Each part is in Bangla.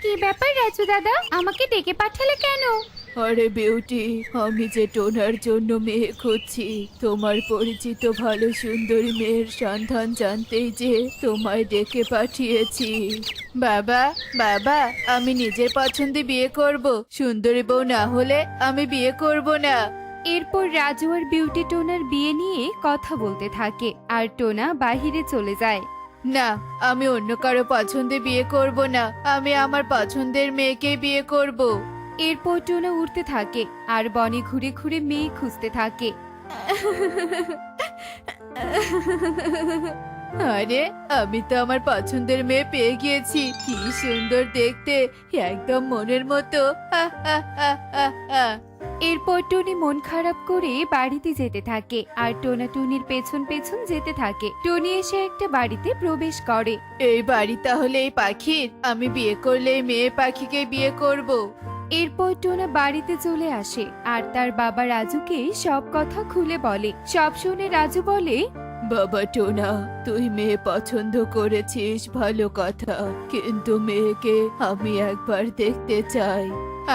কি ব্যাপার রাজু দাদা, আমাকে ডেকে পাঠালে কেন? আরে বিউটি, আমি যে টোনার জন্য মেয়ে খুঁজছি। তোমার পরিচিত ভালো সুন্দরী মেয়ের সন্ধান জানতেই যে তোমায় ডেকে পাঠিয়েছি। বাবা বাবা, আমি নিজের পছন্দে বিয়ে করব, সুন্দরী বউ না হলে আমি বিয়ে করব না। এরপর রাজু আর বিউটি টোনার বিয়ে নিয়ে কথা বলতে থাকে আর টোনা বাহিরে চলে যায়। না, আমি অন্য কারো পছন্দে বিয়ে করব না, আমি আমার পছন্দের মেয়েকে বিয়ে করব। এরপর টোনা উড়তে থাকে আর বনে ঘুরে ঘুরে মেয়ে খুঁজতে থাকে। আরে, আমি তো আমার পছন্দের মেয়ে পেয়ে গিয়েছি। কি সুন্দর দেখতে, একদম মনের মতো। এরপর টুনি মন খারাপ করে বাড়িতে যেতে থাকে আর টোনা টুনির পেছন পেছন যেতে থাকে। টুনি এসে একটা বাড়িতে প্রবেশ করে। এই বাড়ি তাহলে এই পাখির? আমি বিয়ে করলে এই মেয়ে পাখিকে বিয়ে করব। এরপর টোনা বাড়িতে চলে আসে আর তার বাবা রাজুকে সব কথা খুলে বলে। সব শুনে রাজু বলে, বাবা টোনা, তুই মেয়ে পছন্দ করেছিস, ভালো কথা, কিন্তু মেয়েকে আমি একবার দেখতে চাই।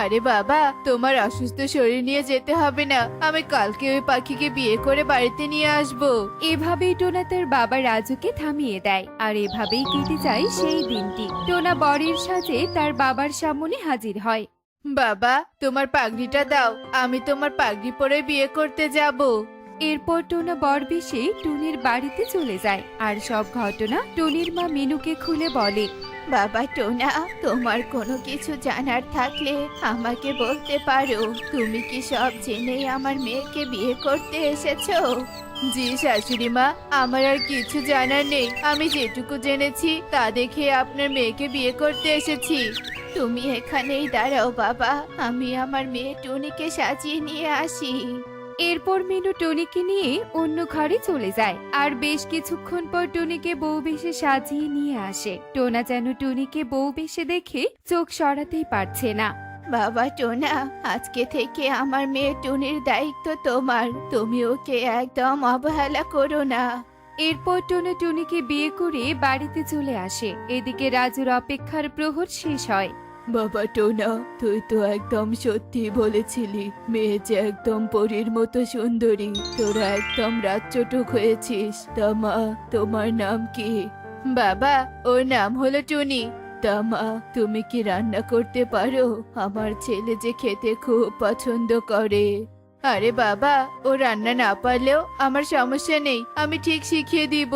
আরে বাবা, তোমার অসুস্থ শরীর নিয়ে যেতে হবে না, আমি কালকে ওই পাখিকে বিয়ে করে বাড়িতে নিয়ে আসবো। এভাবেই টোনা তার বাবা রাজুকে থামিয়ে দেয় আর এভাবেই কেটে যায় সেই দিনটি। টোনা বরের সাজে তার বাবার সামনে হাজির হয়। বাবা, তোমার পাগড়িটা দাও, আমি তোমার পাগড়ি পরে বিয়ে করতে যাব। এরপর টোনা বরবেশে টুনির বাড়িতে চলে যায় আর সব ঘটনা টুনির মা মিনুকে খুলে বলে। বাবা টোনা, তোমার কোনো কিছু জানার থাকলে আমাকে বলতে পারো। তুমি কি সব জেনে আমার মেয়েকে বিয়ে করতে এসেছো? জি শাশুড়ি মা, আমার আর কিছু জানার নেই, আমি যেটুকু জেনেছি তা দেখে আপনার মেয়েকে বিয়ে করতে এসেছি। তুমি এখানেই দাঁড়াও বাবা, আমি আমার মেয়ে টুনিকে সাজিয়ে নিয়ে আসি। এরপর মিনু টুনিকে নিয়ে অন্য ঘরে চলে যায় আর বেশ কিছুক্ষণ পর টুনিকে বউ বেশে সাজিয়ে নিয়ে আসে। টোনা যেন টুনিকে বউ বেশে দেখে চোখ সরাতেই পারছে না। বাবা টোনা, আজকে থেকে আমার মেয়ে টুনির দায়িত্ব তোমার, তুমি ওকে একদম অবহেলা করো না। এরপর টোনা টুনিকে বিয়ে করে বাড়িতে চলে আসে। এদিকে রাজুর অপেক্ষার প্রহর শেষ হয়। বাবা টোনা, তুই তো একদম সত্যি বলেছিলি, মেয়ে যে একদম পরীর মতো সুন্দরী, তোরা একদম রাতচটুক হয়েছিস। তা মা, তোমার নাম কি? বাবা, ওর নাম হলো টুনি। তা মা, তুমি কি রান্না করতে পারো? আমার ছেলে যে খেতে খুব পছন্দ করে। আরে বাবা, ও রান্না না পারলেও আমার সমস্যা নেই, আমি ঠিক শিখিয়ে দিব।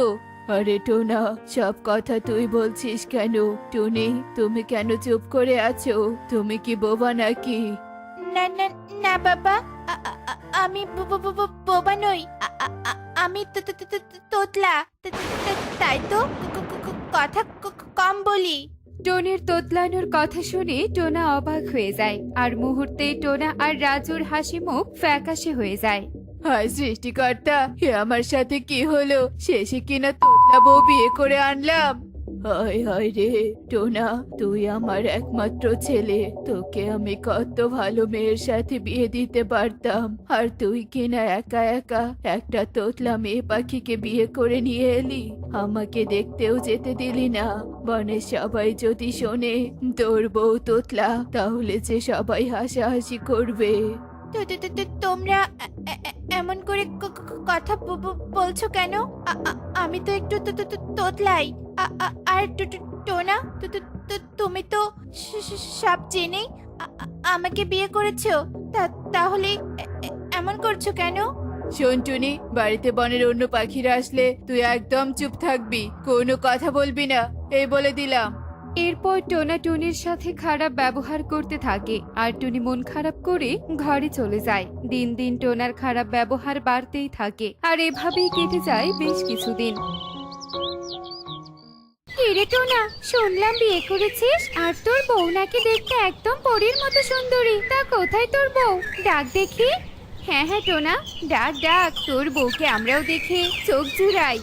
আরে টোনা, সব কথা তুই বলছিস কেন? টুনি, তুমি কেন চুপ করে আছো? তুমি কি বোবা নাকি? না না না বাবা, আমি বোবা নই। আমি তোতলা। তাই তো কথা কম বলি। টোনির তোতলানোর কথা শুনে টোনা অবাক হয়ে যায় আর মুহূর্তেই টোনা আর রাজুর হাসি মুখ ফ্যাকাশে হয়ে যায়। হায় সৃষ্টিকর্তা, হে আমার সাথে কি হলো? শেষে কিনা তোতলা বউ বিয়ে করে আনলাম। হায় হায় রে টোনা, তুই আমার একমাত্র ছেলে, তোকে আমি কত ভালো মেয়ের সাথে বিয়ে দিতে পারতাম, আর তুই কিনা একা একা একটা তোতলা মেয়ে পাখিকে বিয়ে করে নিয়ে এলি। আমাকে দেখতেও যেতে দিলি না। বনের সবাই যদি শোনে তোর বউ তোতলা, তাহলে যে সবাই হাসাহাসি করবে। তোমরা এমন করে কথা বলছো কেন? আমি তো একটু তোতলাই। আর টোনা, তুমি তো সব জেনেই আমাকে বিয়ে করেছো। তাহলে এমন করছো কেন? শোন টুনি, বাড়িতে বনের অন্য পাখিরা আসলে তুই একদম চুপ থাকবি, কোনো কথা বলবি না, এই বলে দিলাম। এরপর টোনা টুনির সাথে খারাপ ব্যবহার করতে থাকে আর টুনি মন খারাপ করে ঘরে চলে যায়। দিন দিন টোনার খারাপ ব্যবহার বাড়তেই থাকে আর এভাবেই কেটে যায় বেশ কিছুদিন। হিরে টোনা, শুনলাম বিয়ে করেছিস আর তোর বউ নাকি দেখতে একদম পরীর মতো সুন্দরী। তা কোথায় তোর বউ? ডাক দেখি। হ্যাঁ হ্যাঁ টোনা, ডাক ডাক, তোর বউকে আমরাও দেখে চোখ জুড়াই।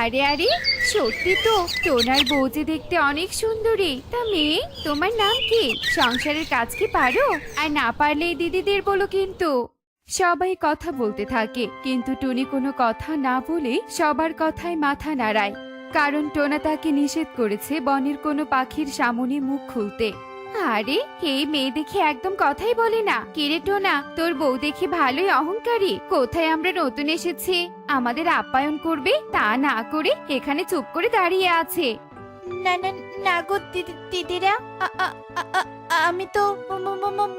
আরে আরে, সত্যি তো, টোনার বউ যে দেখতে অনেক সুন্দরী। তা মেয়ে, তোমার নাম কি? সংসারের কাজ কি পারো? আর না পারলে দিদিদের বলো কিন্তু। সবাই কথা বলতে থাকে, কিন্তু টুনি কোনো কথা না বলে সবার কথায় মাথা নাড়ায়, কারণ টোনা তাকে নিষেধ করেছে বনের কোনো পাখির সামনে মুখ খুলতে। আরে এই মেয়ে দেখে একদম কথাই বলে না। কিরে টোনা, তোর বউ দেখে ভালোই অহংকারী। কোথায় আমরা নতুন এসেছি, আমাদের আপ্যায়ন করবে, তা না করে এখানে চুপ করে দাঁড়িয়ে আছে। না না না গো দিদিরা, আমি তো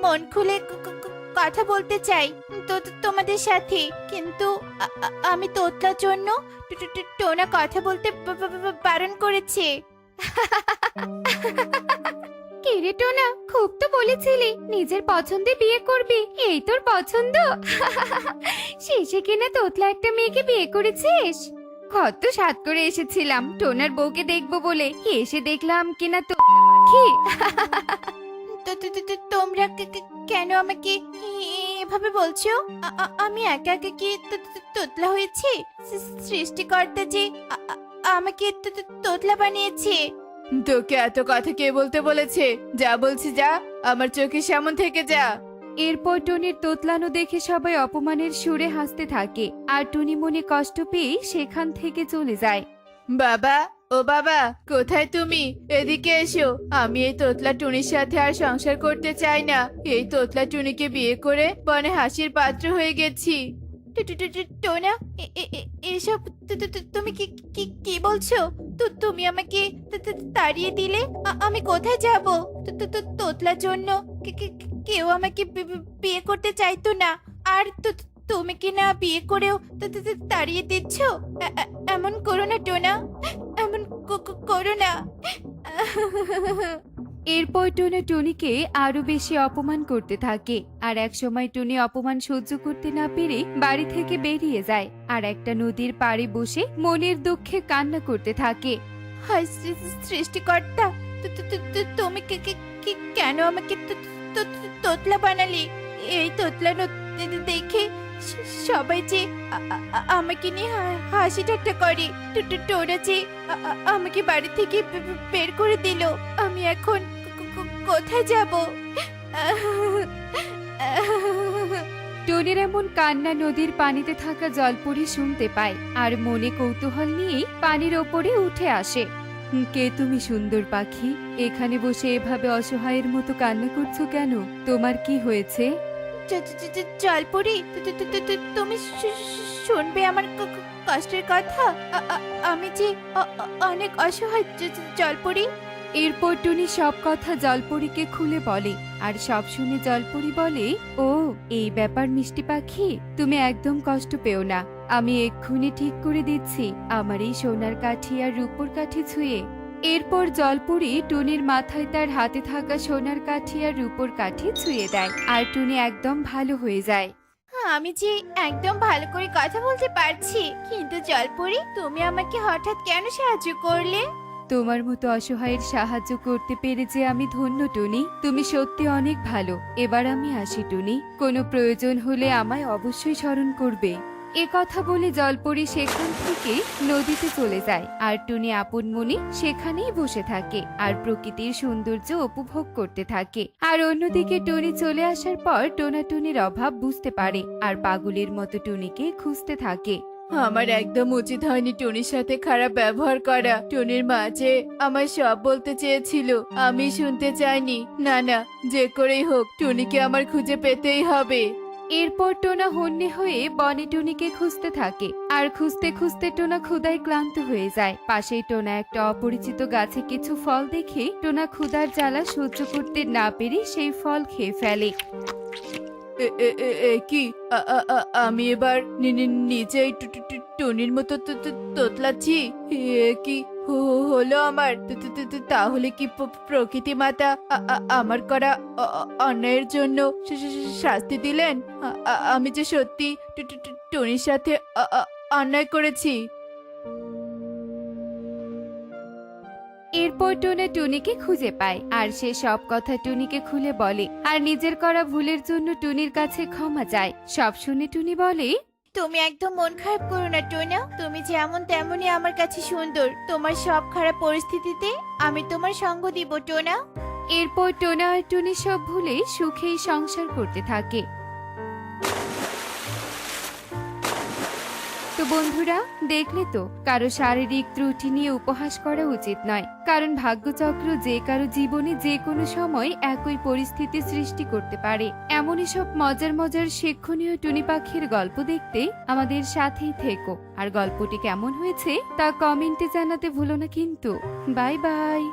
মন খুলে কথা বলতে চাই তোমাদের সাথে, কিন্তু আমি তোতলার জন্য টোনা কথা বলতে বারণ করেছে। কিরে টোনা, খুব তো বলেছিলি নিজের পছন্দে বিয়ে করবি, এই তোর পছন্দ? শেষে কিনা তোতলা একটা মেয়েকে বিয়ে করেছিস। কত সাত করে এসেছিলাম টোনার বউকে দেখবো বলে, এসে দেখলাম কিনা তোতলা পাখি। তোমরা কেন আমাকে এভাবে বলছো? আমি একা একা কি তোতলা হয়েছি? সৃষ্টিকর্তা যে আমাকে তোতলা বানিয়েছে। তোকে এত কথা কে বলতে বলেছে? যা বলছি যা, আমার চোখের সামন থেকে যা। এরপর টুনির তোতলানো দেখে সবাই অপমানের সুরে হাসতে থাকে, আর টুনি মনে কষ্ট পেয়ে সেখান থেকে চলে যায়। বাবা, ও বাবা, কোথায় তুমি? এদিকে এসো। আমি এই তোতলা টুনির সাথে আর সংসার করতে চাই না। এই তোতলা টুনিকে বিয়ে করে বনে হাসির পাত্র হয়ে গেছি। টোনা, এসব তুমি কি কি কি বলছো? তুমি আমাকে তাড়িয়ে দিলে, আমি কোথায় যাব? তোতলার জন্য কেউ আমাকে বিয়ে করতে চাইতো না, আর তুমি কি না বিয়ে করেও তাড়িয়ে দিচ্ছ? এমন করো না টোনা, এমন করো না। এরপর টোনা টুনিকে আরো বেশি অপমান করতে থাকে, আর একসময় টুনি অপমান সহ্য করতে না পেরে বাড়ি থেকে বেরিয়ে যায়, আর একটা নদীর পাড়ে বসে মনের দুঃখে কান্না করতে থাকে। হায় সৃষ্টিকর্তা, তুমি কেন আমাকে তোতলা বানালি? এই তোতলা দেখে সবাই যে আমাকে নিয়ে হাসি ঠাট্টা করে। টোরা যে আমাকে বাড়ি থেকে বের করে দিল। আমি এখন কোথায় যাব? টুনির এমন কান্না নদীর পানিতে থাকা জলপরি শুনতে পায়, আর মনে কৌতূহল নিয়ে পানির ওপরে উঠে আসে। কে তুমি সুন্দর পাখি? এখানে বসে এভাবে অসহায়ের মতো কান্না করছো কেন? তোমার কি হয়েছে? জলপরি, তুমি শুনবে আমার কষ্টের কথা। আমি যে অনেক অসহায় জলপরি। এরপর টুনি সব কথা জলপরীকে খুলে বলে, আর সব শুনে জলপরি বলে, ও এই ব্যাপার মিষ্টি পাখি, তুমি একদম কষ্ট পেও না। আমি এক্ষুনি ঠিক করে দিচ্ছি আমার এই সোনার কাঠি আর রূপোর কাঠি ছুঁয়ে। এরপর জলপরি টুনির মাথায় তার হাতে থাকা সোনার কাঠি আর রূপোর কাঠি ছুঁয়ে দেয়, আর টুনি একদম ভালো হয়ে যায়। আমি যে একদম ভালো করে কথা বলতে পারছি, কিন্তু জলপরি তুমি আমাকে হঠাৎ কেন সাহায্য করলে? তোমার মতো অসহায়ের সাহায্য করতে পেরে যে আমি ধন্য টুনি। তুমি সত্যি অনেক ভালো। এবার আমি আসি টুনি, কোনো প্রয়োজন হলে আমায় অবশ্যই স্মরণ করবে। এ কথা বলে জলপরি সেখান থেকে নদীতে চলে যায়, আর টুনি আপন মনে সেখানেই বসে থাকে আর প্রকৃতির সৌন্দর্য উপভোগ করতে থাকে। আর অন্যদিকে টুনি চলে আসার পর টোনা টুনির অভাব বুঝতে পারে, আর পাগলের মতো টুনিকে খুঁজতে থাকে। আমার একদম উচিত হয়নি টুনির সাথে খারাপ ব্যবহার করা। টুনির মা যে আমায় সব বলতে চেয়েছিল, আমি শুনতে চাইনি। না না, যে করেই হোক টুনিকে আমার খুঁজে পেতেই হবে। এরপর টোনা হন্যে হয়ে বনে টুনিকে খুঁজতে থাকে, আর খুঁজতে খুঁজতে টোনা ক্ষুধায় ক্লান্ত হয়ে যায়। পাশেই টোনা একটা অপরিচিত গাছে কিছু ফল দেখে টোনা ক্ষুধার জ্বালা সহ্য করতে না পেরে সেই ফল খেয়ে ফেলে। কি আমি এবার নিজেই টুনির মতো তোতলাচ্ছি? কি হলো আমার? তাহলে কি প্রকৃতি মাতা আমার করা অন্যায়ের জন্য শাস্তি দিলেন? আমি যে সত্যি টুনির সাথে অন্যায় করেছি। এরপর টোনা টুনিকে খুঁজে পায়, আর সে সব কথা টুনিকে খুলে বলে, আর নিজের করা ভুলের জন্য টুনির কাছে ক্ষমা চায়। সব শুনে টুনি বলে, তুমি একদম মন খারাপ করো না টোনা, তুমি যেমন তেমনই আমার কাছে সুন্দর। তোমার সব খারাপ পরিস্থিতিতে আমি তোমার সঙ্গ দিব টোনা। এরপর টোনা আর টুনি সব ভুলে সুখেই সংসার করতে থাকে। তো বন্ধুরা, দেখলে তো, কারো শারীরিক ত্রুটি নিয়ে উপহাস করা উচিত নয়, কারণ ভাগ্যচক্র যে কারো জীবনে যে কোনো সময় একই পরিস্থিতি সৃষ্টি করতে পারে। এমনই সব মজার মজার শিক্ষণীয় টুনি পাখির গল্প দেখতে আমাদের সাথেই থেকো। আর গল্পটি কেমন হয়েছে তা কমেন্টে জানাতে ভুলো না কিন্তু। Bye bye.